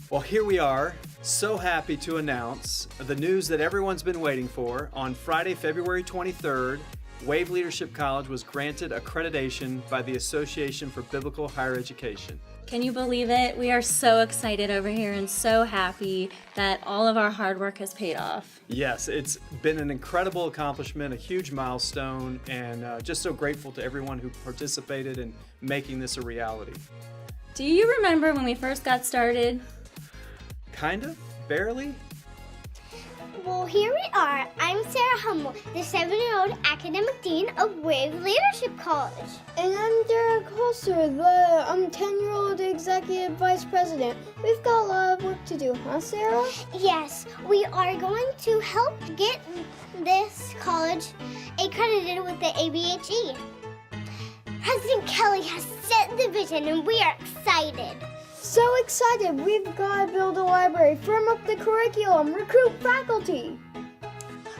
Well, here we are, so happy to announce the news that everyone's been waiting for. On Friday, February 23rd, Wave Leadership College was granted accreditation by the Association for Biblical Higher Education. Can you believe it? We are so excited over here and so happy that all of our hard work has paid off. Yes, it's been an incredible accomplishment, a huge milestone, and just so grateful to everyone who participated in making this a reality. Do you remember when we first got started? Kind of, barely. Well, here we are. I'm Sarah Hummel, the 7-year-old academic dean of Wave Leadership College. And I'm Derek Holzer, the 10-year-old executive vice president. We've got a lot of work to do, huh, Sarah? Yes, we are going to help get this college accredited with the ABHE. President Kelly has set the vision and we are excited. So excited! We've got to build a library, firm up the curriculum, recruit faculty.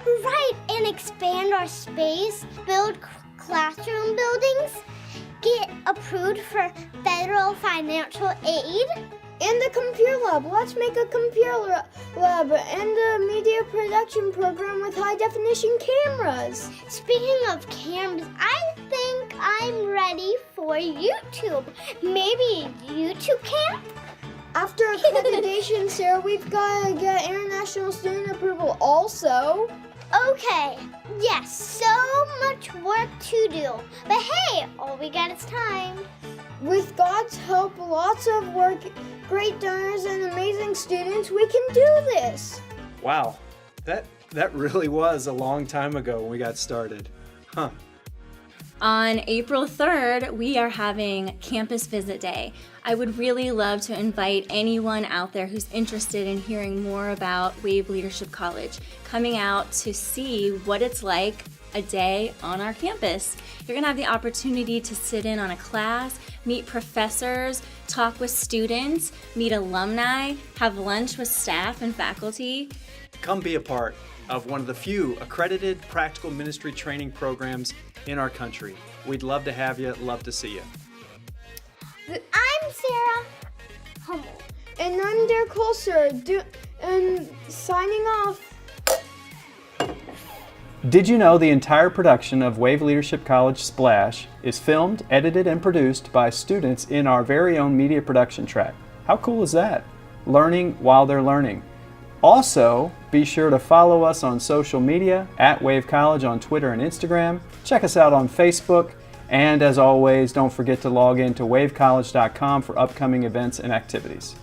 Right, and expand our space, build classroom buildings, get approved for federal financial aid. And a computer lab. Let's make a computer lab and a media production program with high-definition cameras. Speaking of cameras, I think I'm ready for YouTube. Maybe YouTube camp? After accreditation, Sarah, we've got to get international student approval also. Okay, yes, so much work to do. But hey, all we got is time. With God's help, lots of work, great donors, and amazing students, we can do this. Wow, that really was a long time ago when we got started. Huh. On April 3rd, we are having Campus Visit Day. I would really love to invite anyone out there who's interested in hearing more about Wave Leadership College, coming out to see what it's like a day on our campus. You're gonna have the opportunity to sit in on a class, meet professors, talk with students, meet alumni, have lunch with staff and faculty. Come be a part of one of the few accredited practical ministry training programs in our country. We'd love to have you, love to see you. I'm Sarah Hummel. And I'm Derek Holzer, and signing off. Did you know the entire production of Wave Leadership College Splash is filmed, edited, and produced by students in our very own media production track? How cool is that? Learning while they're learning. Also, be sure to follow us on social media at Wave College on Twitter and Instagram. Check us out on Facebook. And as always, don't forget to log in to wavecollege.com for upcoming events and activities.